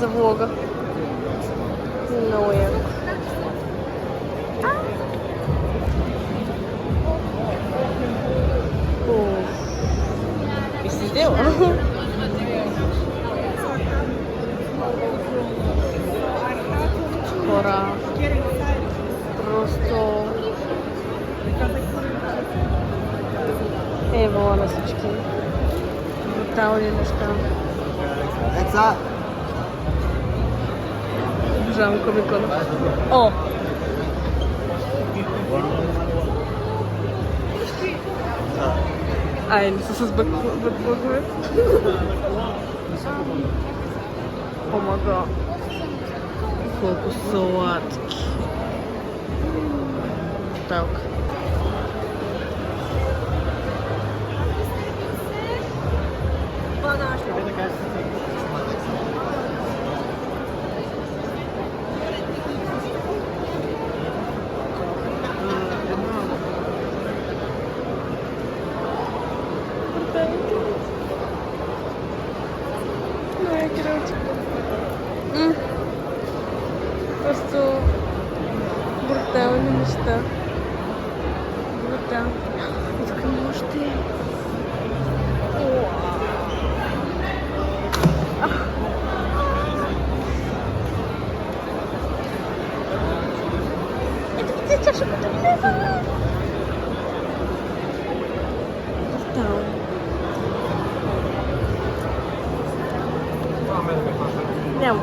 за влога. Много яко. И си сделала. Хора. Просто... Ева на всички. Брутални неща. Деца! Обожавам Комикона. О! Ай, не са с бъкбъкове. О, мага. Колко сладки. Талка. Просто брутални неща. Брутални. Искам още. Ето ти се чаша като влева. Брутални. Няма.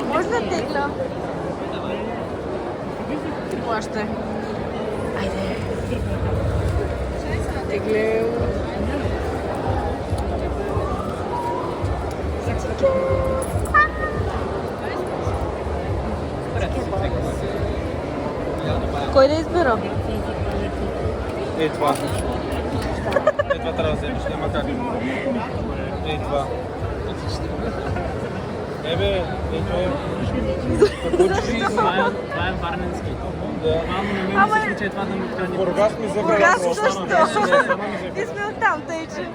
Може да тегля? Плащай. Айде. Теглем. Кой да избира? Ей това. Ей това трябва да вземеш, няма как. Ей това. Ебе, ей това е. Това е варненски. Мамо, не ми се случи това да ми открани. Бургас ми забрали. Бургас също. Ти сме оттам, тъй че.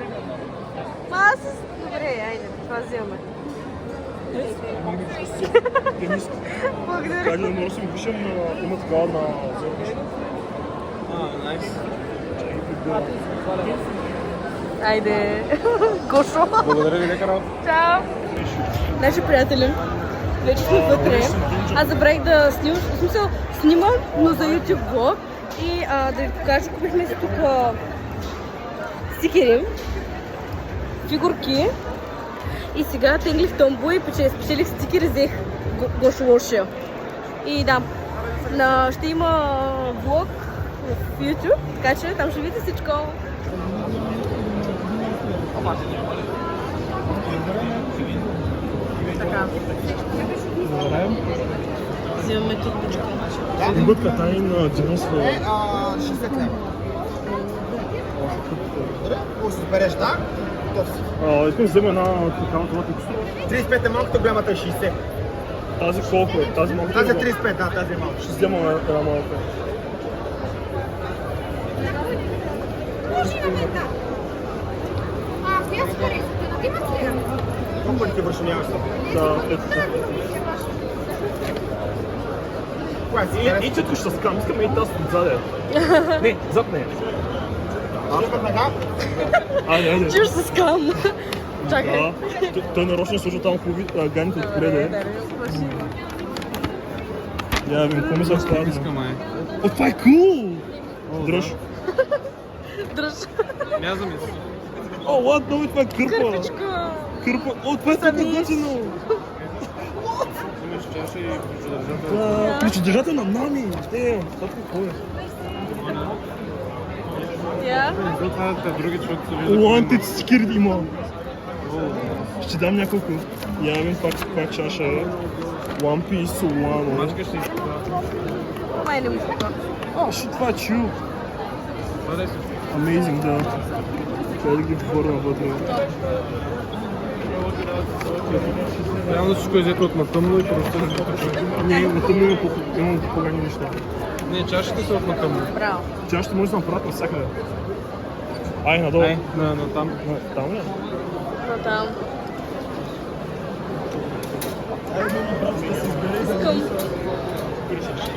Аз... Добре, айде, това взимаме. Благодаря. Как да може да си пишем, има такава на зърбище. Найс. Айде, Гошо. Благодаря ви, лека работа. Чао. Наши приятели, вече сме вътре. Аз забравих да снимам, в смисъл снимам, но за YouTube блог. И да ви покажа, купихме си тук стикери, фигурки. И сега теглих томбо и спечелих стикери, взех Гошо лошия. И да, ще има влог в YouTube, така че там ще видите всичко. Така. Взимаме турбичка. Бъдка тайн 90 лева. 60 лева. Добре, може да береш, да? Искам да взема една такава това тук. 35 е малката, голямата е 60. Тази колко е? Тази малка? Тази е 35, да, тази е малка. Ще взема една малка. Колко ли ти вършуняваш? Да, ето. Коя си интересна? И четко ще скам, искаме и тази отзаде. Не, зад нея. Айде. Чуш с кам. Чакай. Да, той нарочно служа там хубави ганите отпреде. Я ви, какво ми за става? О, това е кул! Дръж. Дръж. О, ладно, това е кърпа. Кърпичка. Кърпа. О, това е така готино. Ключодържател на нами. Те, това какво е? Я? Wanted стикери има. Ще дам няколко. Явим пак чаша е. One Piece Solano. Май не му пука. О, ще това е чил. Amazing, да. Трябва да ги върна вътре. Реално всичко е взето от натъмно и просто Не, от тъмно имам по-големи неща. Не, чашите са от натъмно. Браво. Чашите може да направят навсякъде. Ай, надолу. Ай, на там. Там ли? Но там. Искам.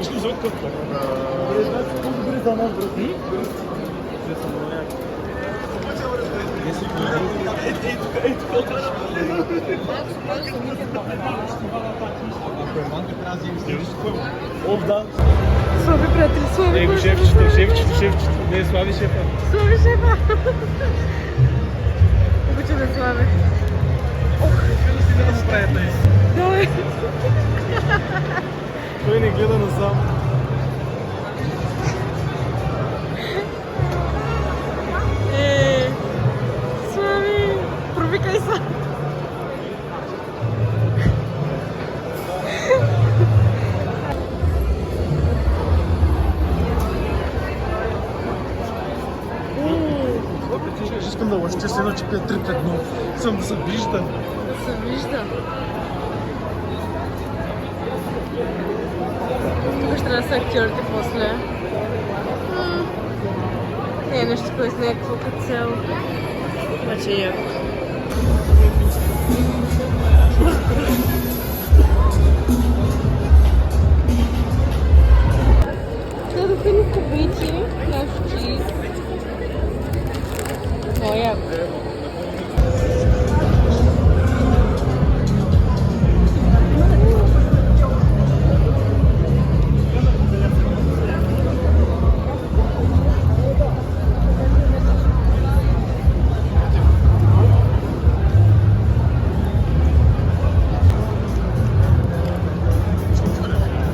Ще вземат къпта. О, да. Слави, приятели, слави. Его шефчето. Не е Слави шефа. Слави, шефа. Обича да слави. Да му прави тъй. Давай. Той не гледа насам. Слави, провикай се. Искам да лъща се едно, че пия 3-5-1. Съм да се вижда. Да се вижда. Тук ще трябва да са актьорите после. Не е нещо, което с някакво като цел. Обаче е яко. Дадоха ни кубики на чиз. Много яко.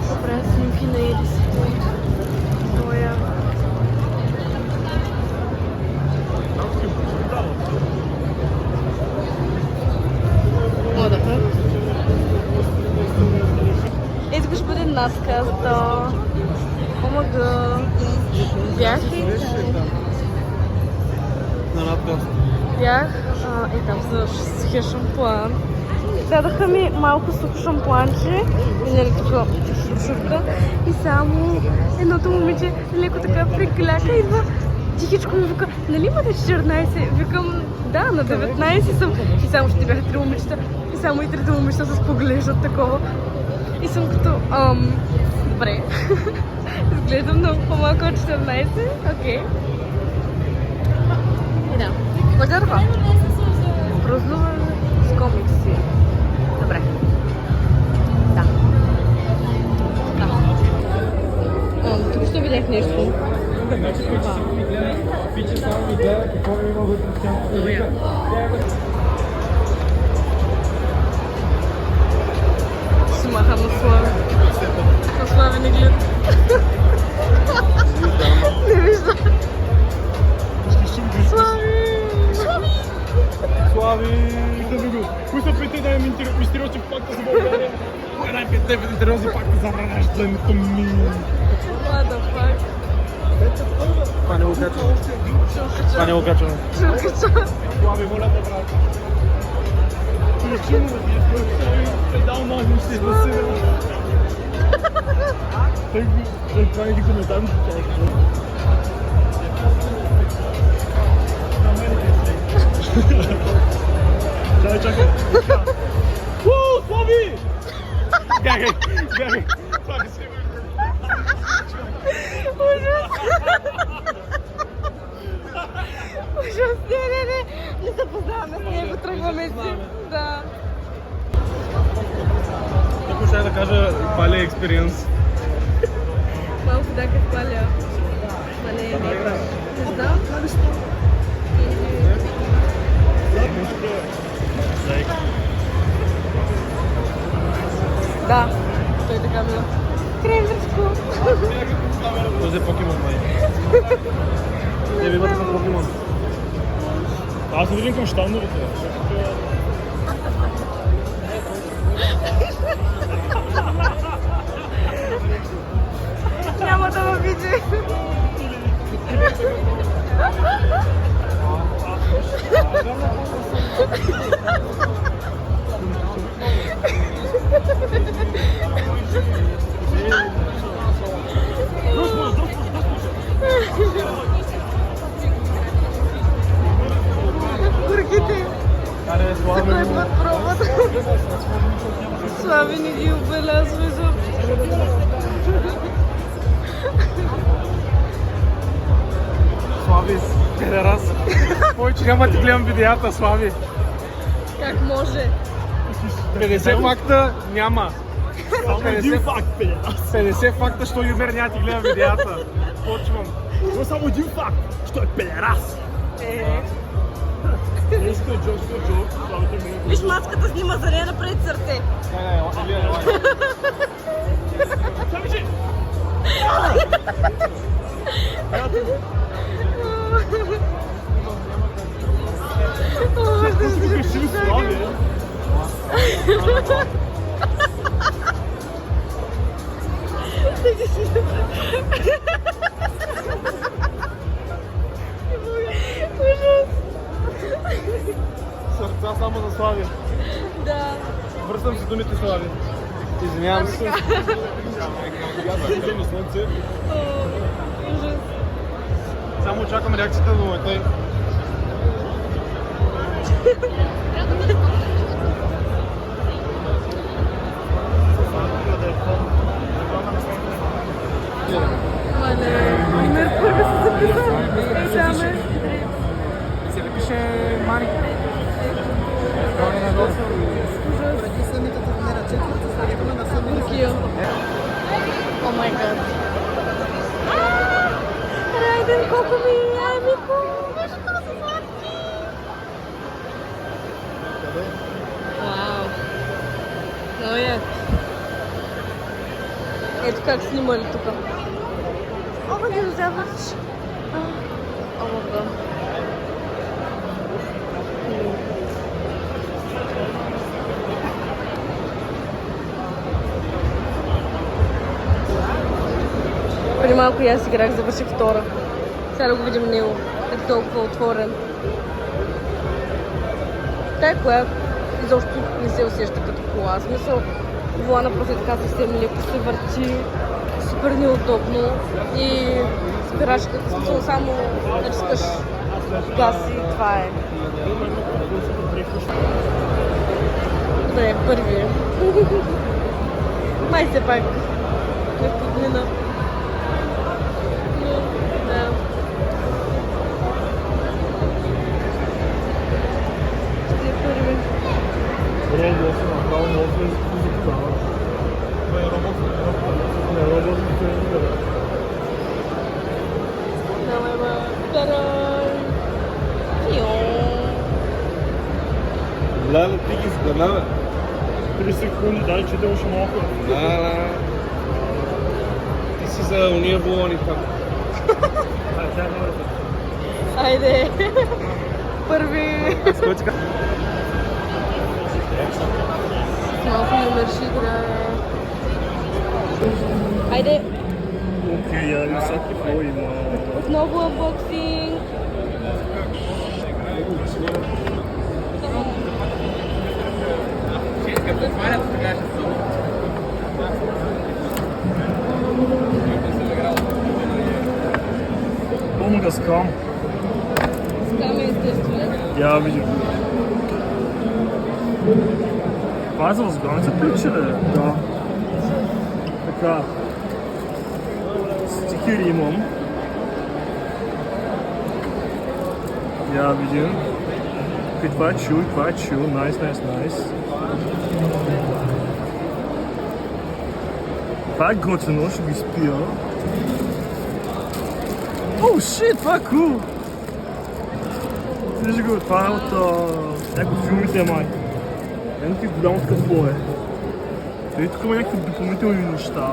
Добре, снимки на Ирис. Много яко. Модаха. Ето тук ще бъде надказ до ОМГ. Бях и На надказ. бях там за сухия шампуан. Дадоха ми малко сухо шампуанче, нали тук шуршурка и само едното момиче леко така прикляка и идва тихичко ми вика, нали имате 14? Викам, да, на 19 съм. И само ще бяха 3 момичета и само и 3 момичета се споглеждат такова. И съм като, добре. Изглеждам много по-малко от 14, окей. И да, може да това. Празнуване с комикси. Добре. Да. Тук ще видях нещо. Пиче само ми гледа какво има вътре в тях. Ще маха на Слави. На Слави не гледа. Не виждам. Слави! Слави! Кои са петте мистериозни факта за България? Кой е най-петте мистериозни факти за раждането ми? What the fuck? Това не го качваме. Това не го качваме. Ще откача. Слави, моля да брат. Включително да ти е дал ножни, ще да се Той прави ги коментар. Чакай, чакай. Слави! Бягай, бягай. Слави се. Ужас! Ужас! Не се познаваме с него, тръгваме си. Да. Тук ще да кажа пале експириенс. Малко да как паля. Ма не знам. Да, той така мила. Кренверско. Този е покемон, май. Не ви имате на покемон. Аз не виждам към щандовете. Няма да ме види. За кой път пробват? Слави не ги обелязва изобщо. Слави, педерас. Повече няма ти гледам видеята, Слави. Как може? 50 факта няма. Само един факт, педерас. 50 факта, що Юмер няма ти гледам видеята. Почвам. Има само един факт, що е педерас. Нещо е джок. Виж, маската снима за нея напред сърце. Сърца само за Слави. Да. Връщам си думите, Слави. Извинявам се. Ужас. Само очаквам реакцията на момента. Мале, номер първи се записал. Саме. Се ли пише Мари? Кукио. О май гад. Райден, колко ми е аймико. Виж колко са сладки. Вау. Много як. Ето как снимали тук. О, не взяваш. О, мога. Преди малко и аз играх, завърших втора. Сега да го видим него. Е толкова отворен. Тая коя изобщо не се усеща като кола. В смисъл, волана просто така съвсем леко се върти. Супер неудобно. И спирачката, в смисъл, само натискаш газ и това е. Да е първи. Май се пак не подмина. Да. Ще е първи. Робот, направо много се изпитава. Това е робот. Не, робот не се изпитава. Давай, ма. Тарай. Леле, ти ги сгъна, бе. 3 секунди, дай, че те още малко. Да. Ти си за уния волони там. Айде. Първи. Скочка. Малко номер ще играе. Айде. Окей, я ви сега какво има. Отново анбоксинг. Помага скам. Скаме естествено. Я видим. Това е за възглавница ключе, ли? Да. Така. Стикери имам. Я видим. И това е чил, и това е чил. Найс. Това е готино, ще ги спия. Оу, шит, това е кул! Вижда го, това е от някои филмите май. Някакви голямо какво е. Дали тук има някакви допълнителни неща.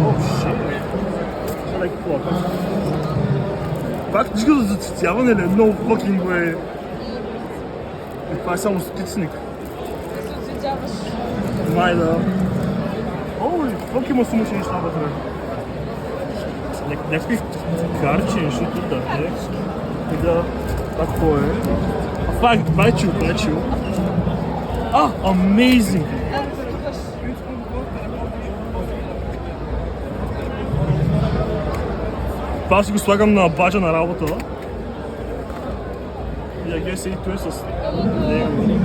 Оу, шит! Това е какво? Пак чига за зацитяване ли? Много fucking way. Това е само спицник. Да се оцветяваш. Май да. Оу, фак има сумашни неща вътре. Някакви карчи, нещо тук да е. И да, какво е? А това е чил. А, amazing! Това си го слагам на баджа на работа. Я се и той с него.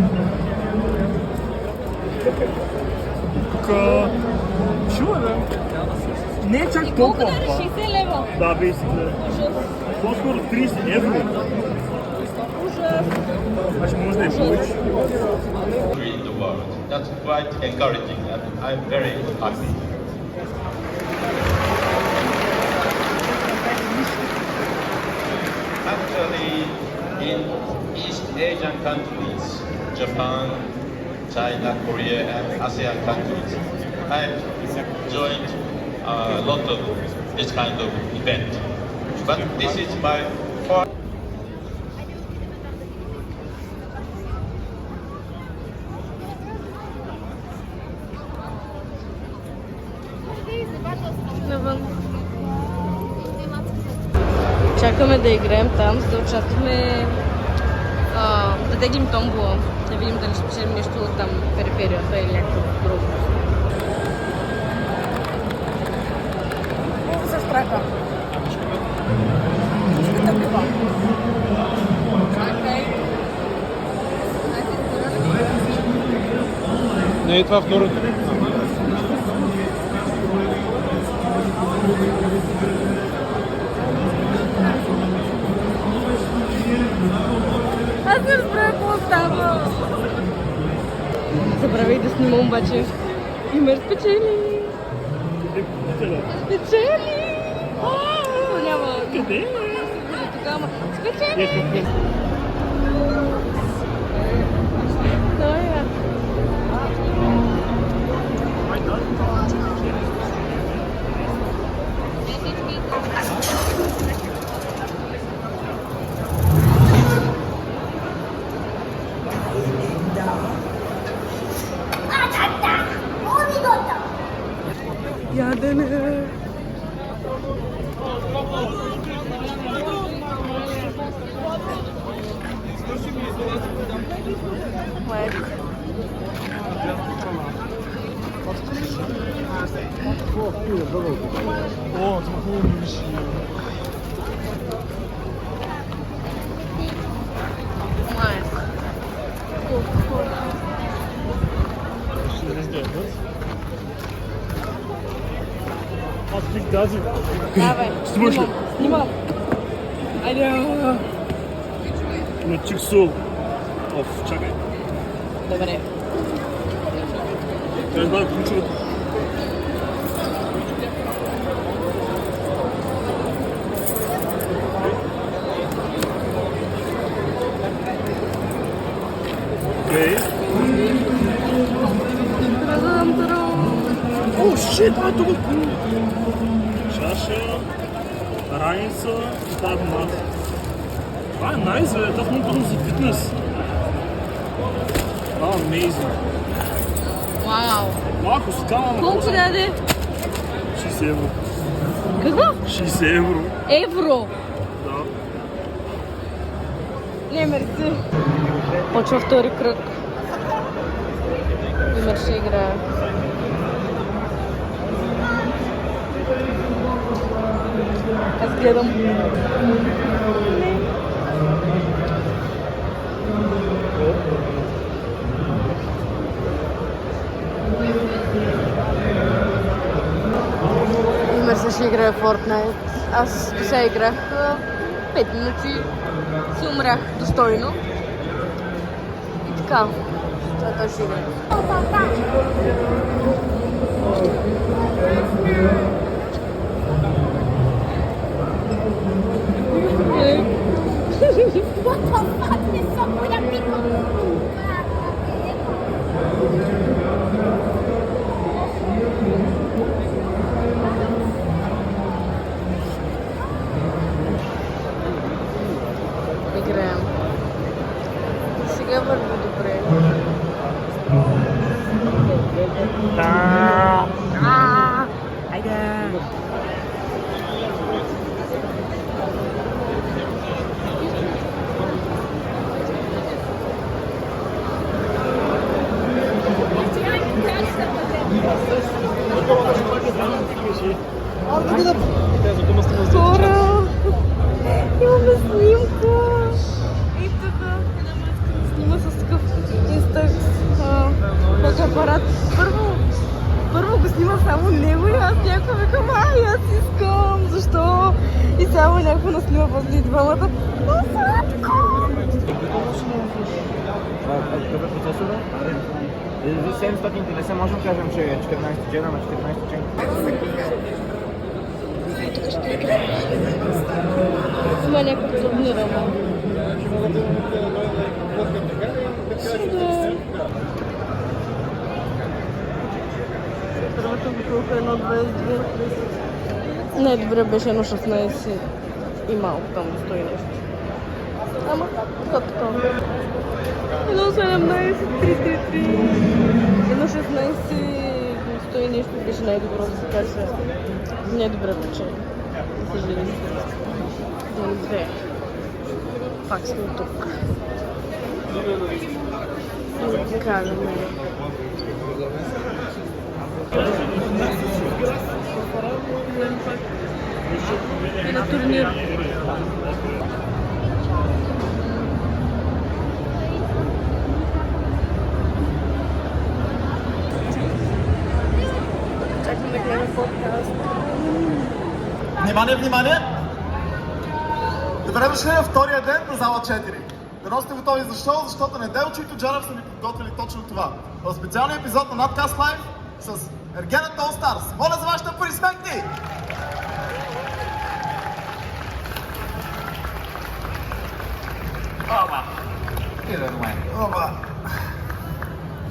Тук... Чува, бе? Не е чак толкова. 60 лева. Да, бе, си гледа. По-скоро 30 евро. Значи може да е повече. in the world. That's quite encouraging. I'm very happy. Actually, in East Asian countries, Japan, China, Korea, and ASEAN countries, I've joined a lot of this kind of event. But this is my first. Навън. Чакаме да играем там, за да очакваме да теглим томбола, да видим дали ще пишем нещо от там периферията или някакво друго. Много се страха. Не е това второто. Аз не разбрах какво става. Забравяй да снимам обаче. Имер спечели. Спечели! Няма. Къде? Тогава спечели! Той е. Ядене. Майко. О, това хубаво мириши. Майко. Ще не знае, Аз бих тази. Давай. Снимаш ли? Снимам. Айде. На чиксул. Чакай. Добре. Трябва да ключовете. Окей. О, шит, тук. Чаша, раница и тази маса. Това е найс, бе. Това е много трудно за фитнес. Amazing. Вау. Малко скала. Колко даде? 60 евро. Какво? 60 евро. Евро. Да. Не, мерси. Почва втори кръг. Имер ще играе. Аз гледам. Имер ще играе Fortnite. Аз до сега играх 5 минути. Си умрях достойно. И така. Това той ще играе. What the fuck is so weird, people? Играем. Сега върви добре. Айде! Хора! Имаме снимка! И тук! фотоапарат. Първо го снима само него и аз някакво викам, аз искам, защо? И само някакво наснима после двамата. О, сладко! Какъв е процесора? 700, не се можем да кажем, че е 14 джена на 14 джена. Тук ще играе. Има някакво труднирано. Първата бутилка е 1,22. Най-добре беше 1,16 и малко там стои нещо. Ама, такова. 1,17, 3,33. 1,16 стои нещо, беше най-добро да се каже. Най-добре вече. За съжаление. 2. Пак сме тук. И караме. И на турнир. Чакам да гледам подкаст. Внимание, внимание! Добре дошли на втория ден на зала 4. Дано сте готови. Защо? Защото Неделчо и Тоджаров са ни подготвили точно това. В специалния епизод на Надкаст Лайв с Ергена All Stars. Моля за вашите аплодисменти!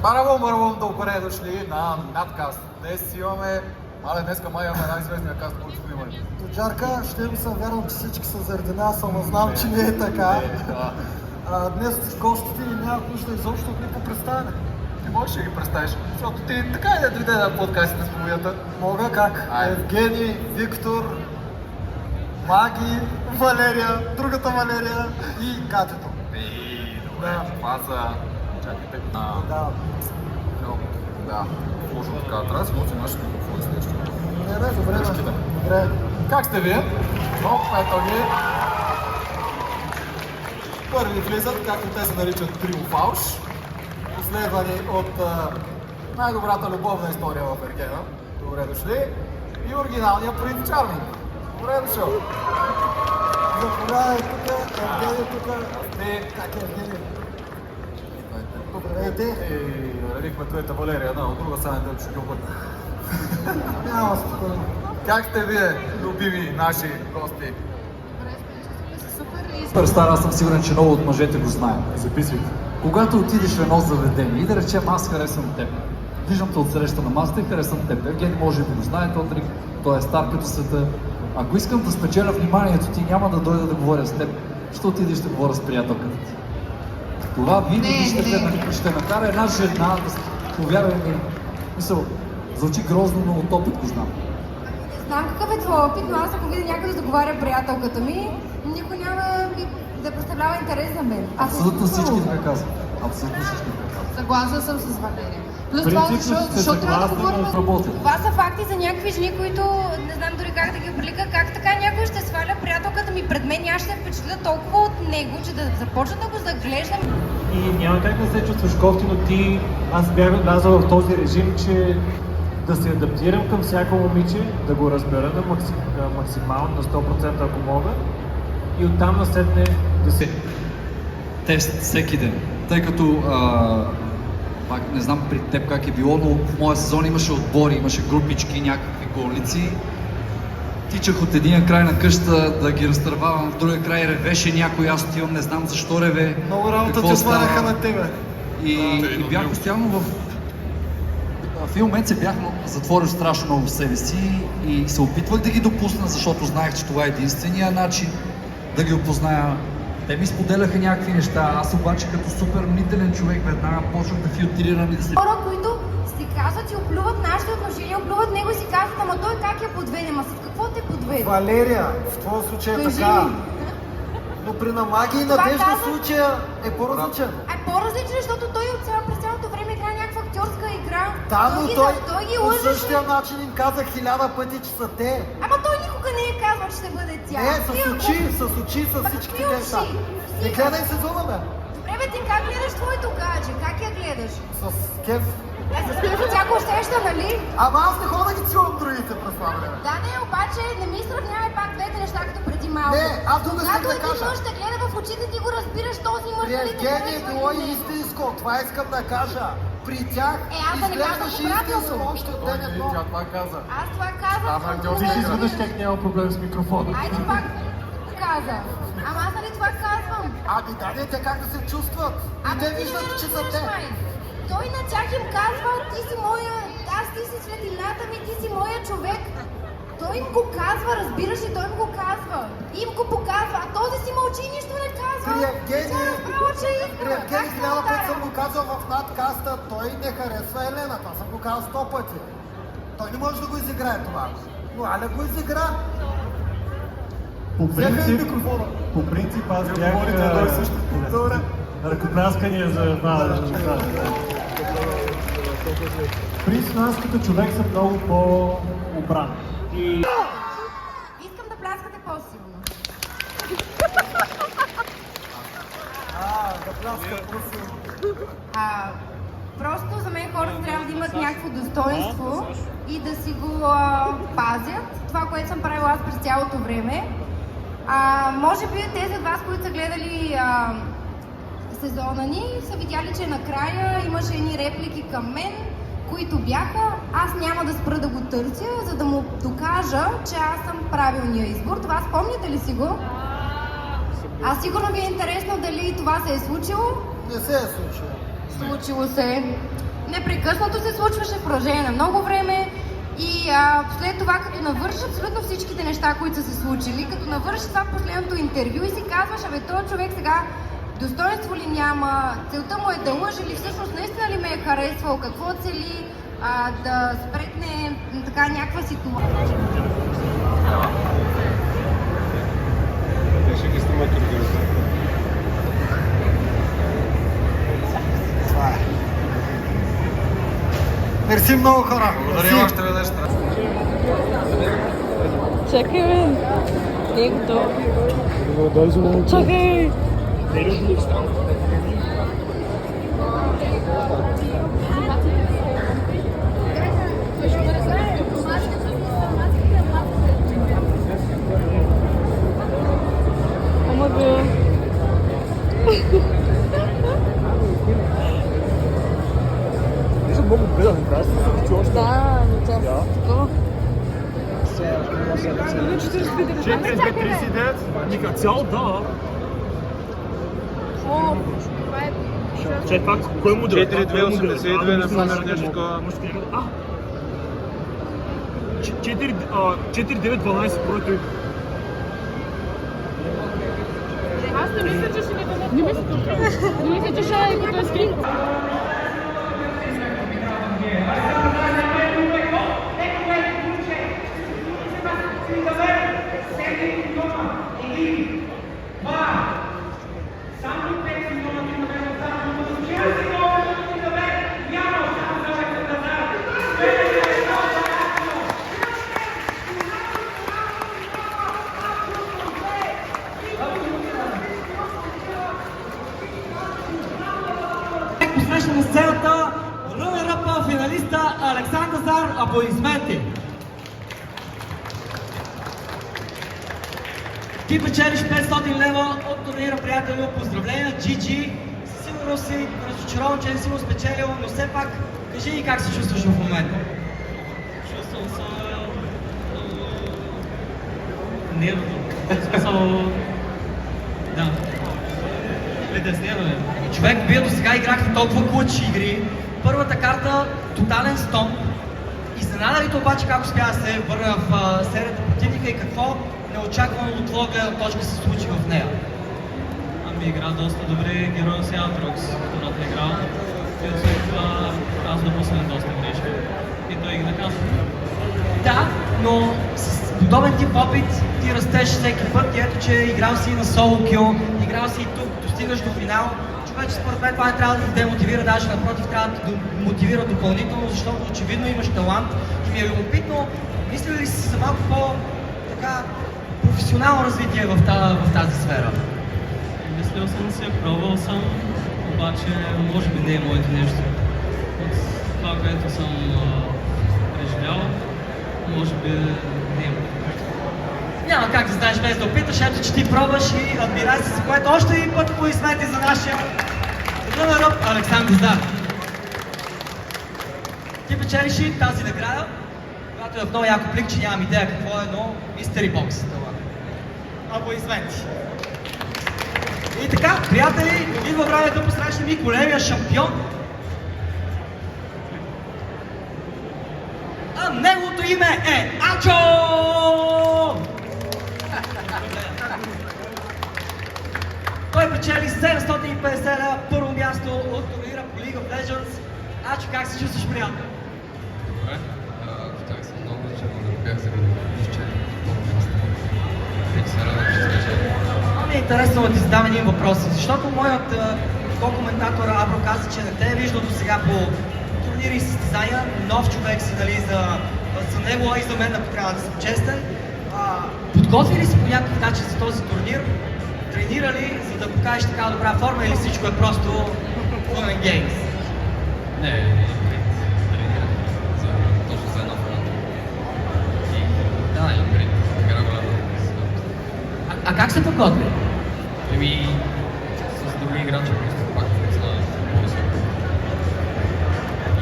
Маравон, добре дошли на надкаст. Днес имаме, днеска май имаме най-известния каст, който сме имали. Тоджарка, ще го съм вярвам, че всички са заради нас, ама знам, че не е така. Днес с гостите ни няма нужда изобщо от никакво представяне. Не можеш да ги представиш, защото ти така и да дойде на подкастите с половината. Мога как? Айде. Евгений, Виктор, Маги, Валерия, другата Валерия и Катето. Добре, Да. това са... Чакайте. Да. Да, сложно така. Трябва да си мочи нашите микрофони следващия. Не, добре, Всичките. добре. Как сте вие? Ето ги. Първи влизат, както те се наричат, Триумфалш, последвани от най-добрата любовна история в Ергена. Добре дошли. И оригиналния принц Чарминг. Добре дошъл. Заповядай тук, Евгений тук. Как е Евгений? Здравейте. И наредихме туета Валерия, да, от друга страна да ще ги обърна. Няма спокойно. Как сте вие, любими наши гости? Суперстар, аз съм сигурен, че много от мъжете го знаят. Записвайте. Когато отидеш в едно заведение и да речем аз харесвам теб. Виждам те отсреща на масата и харесвам теб. Евгений може би го знае, той е стар като света. Ако искам да спечеля вниманието ти, няма да дойда да говоря с теб, ще отидеш да говоря с приятелката ти. Това винаги ще накара една жена да се повярва ми. Мисъл, звучи грозно, но от опит го знам. Знам какъв е твой опит, но аз ако видя някой да заговаря приятелката ми, никой няма да представлява интерес за мен. Абсолютно всички така казват. Абсолютно всички така казват. Съгласна съм с Валерия. Плюс това, защото трябва да говорим. Това са факти за някакви жени, които не знам дори как да ги определя, как така някой ще сваля приятелката ми пред мен и аз ще впечатля толкова от него, че да започна да го заглеждам. И няма как да се чувстваш готино ти. Аз бях влязъл в този режим, че да се адаптирам към всяко момиче, да го разбера максимално на 100% ако мога и оттам насетне да се... Тест всеки ден. Тъй като, пак не знам при теб как е било, но в моя сезон имаше отбори, имаше групички, някакви голници. Тичах от един край на къща да ги разтървавам, в другия край ревеше някой, аз отивам, не знам защо реве. Много работа какво ти става. сваляха на тебе. И бях постоянно в един момент се бях затворил страшно много в себе си и се опитвах да ги допусна, защото знаех, че това е единствения начин да ги опозная. Те ми споделяха някакви неща, аз обаче като супер мнителен човек веднага почвах да филтрирам и да се... Хора, които си казват и оплюват нашите отношения, оплюват него и си казват, ама той как я подведе, ма с какво те подведе? Валерия, в твоя случай е Кажи така. ми. Но при Намаги и Това Надежда казах. случая е по-различен. По-различен, защото той през цялото време играе някаква актьорска игра. Да, но той ги по лъжеше. същия начин им каза 1000 пъти, че са те. Ама той никога не е казвал, че ще бъде тя. Не, Тия с очи, с Ма всичките какви неща. очи? Не гледай сезона, бе. Добре, бе, ти как гледаш твоето гадже? Как я гледаш? С кеф. Тя го усеща, нали? Ама аз не ходя да ги чувам другите през това време. Да, не, обаче не ми сравнявай пак двете неща, като преди малко. Не, аз друга искам Когато да един кажа. мъж те гледа в очите, ти го разбираш, този мъж При нали те Евгения харесва било или и не. истинско, това искам да кажа. При тях аз да не казвам изглеждаше обратното. истинско още от ден едно. Тя това каза. Аз това казвам. Ама защото не не Ти изведнъж разбираш. как няма проблем с микрофона. Айде пак каза. Ама аз нали това казвам? Ами даде те как да се чувстват. И те ти виждат, не че са разбираш, те. май. Той на тях им казва, ти си моя, аз ти си светлината ми, ти си моя човек. Той им го казва, разбираш ли, той им го казва. Им го показва, а този си мълчи и нищо не казва. При Тя Евгений, разбрала, че е при искала. Евгений Как хиляда път става съм тая? го казал в надкаста, той не харесва Елена. Това съм го казал 100 пъти. Той не може да го изиграе това. Но Аля го изигра. По Взеха и принцип, микрофона. по принцип аз Вие бях говорите едно и също. Добре. ръкопляскания за една резултат. Принцип, аз като човек съм много по-обран. Искам да пляскате по-силно. Да пляска по-силно. Просто за мен хората трябва да имат някакво достоинство и да си го пазят. Това, което съм правила аз през цялото време. Може би тези от вас, които са гледали сезона ни, са видяли, че накрая имаше едни реплики към мен, които бяха: аз няма да спра да го търся, за да му докажа, че аз съм правилния избор. Това спомняте ли си го? А сигурно ви е интересно дали това се е случило? Не се е случило. Случило се. Непрекъснато се случваше в продължение на много време и след това, като навърши абсолютно всичките неща, които са се случили, като навърши това последното интервю и си казваш: абе, този човек сега достоинство ли няма, целта му е да лъже ли, всъщност наистина ли ме е харесвал, какво цели, да спретне така някаква ситуация. Мерси много хора. Благодаря още веднъж. Чакай, бе. Никто. Чакай. Омага. Nisam mogu gledati krasno, sad ću ošto. Да, но тя Ja. такова. 42-39? Ника цял, да. О, Чай пак, кой е мудър? 4-2-82, например, нещо такова. 4-9-12 против. аз не мисля, че ще не мисля, че ще е като скрин. Посреща на сцената рънър-ъпа, финалиста Александър Зар. Аплодисменти! Ти печелиш 500 лева от турнира, приятелю. Поздравления, Джиджи. Със сигурност си разочарован, че не си го спечелил, но все пак кажи ни как се чувстваш в момента. Чувствам се нервно. В смисъл, да. Притеснено е. Човек, вие до сега играхте толкова клъчи игри. Първата карта тотален стомп. Изненада ли те обаче как успя да се върне в серията противника и какво неочаквано от твоя гледна точка се случи в нея? Ами игра доста добре героя си Атрокс, втората игра. И освен това аз допуснах доста грешки. И той ги наказва. Да, но с подобен тип опит ти растеш всеки път и ето, че играл си на соло кил, играл си и тук, достигаш до финал. Човече, според мен това не трябва да те демотивира, даже напротив, трябва да те мотивира допълнително, защото очевидно имаш талант и ми е любопитно, мисли ли си за малко по-така професионално развитие в тази сфера? Мислил съм се, пробвал съм, обаче може би не е моето нещо. От това, това, което съм преживял, може би не има. Няма как да знаеш без да опиташ, ето че ти пробваш и адмирай се, за което още един път аплодисменти за нашия рънър-ъп Александър Здар. Ти печелиш и тази награда, която е в много яко плик, че нямам идея какво е, но Mystery Box. Аплодисменти. И така, приятели, идва време да посрещнем и големия шампион. А неговото име е Ачо! Той печели 750 лева, първо място от турнира по League of Legends. Ачо, как се чувстваш, приятел? Добре. Втори съм много, че не бях заради изчерпно първо място. И се радвам, че спечели. Ми е интересно да ти задам един въпрос, защото моят коментатор Абро каза, че не те е виждал до сега по турнири и състезания. Нов човек си, нали, за него и за мен, ако трябва да съм честен. Подготви ли си по някакъв начин за този турнир? Тренира ли, за да покажеш така добра форма или всичко е просто fun and games? Не, тренирах точно за една форма. И да, имам пред игра голяма. А как се подготви? С други играчи просто пак за по-високо.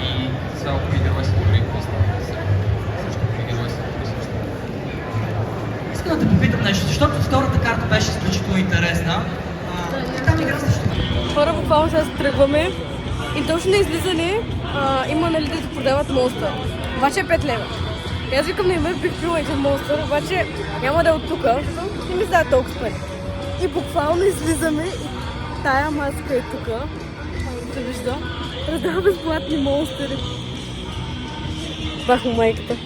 И сега герой са добри, просто също герой са добри също. Искам да те попитам нещо, защото втората карта беше изключително интересна. Там игра също. Хора, буквално сега тръгваме и точно на излизане има, нали, да продават монстър. Обаче е 5 лева. И аз викам, не ме бих пила един монстър, обаче няма да е от тук, защото не ми се дава толкова пари. И буквално излизаме и тая маска е тук. Се вижда. Раздава безплатни монстъри. Бах му майката.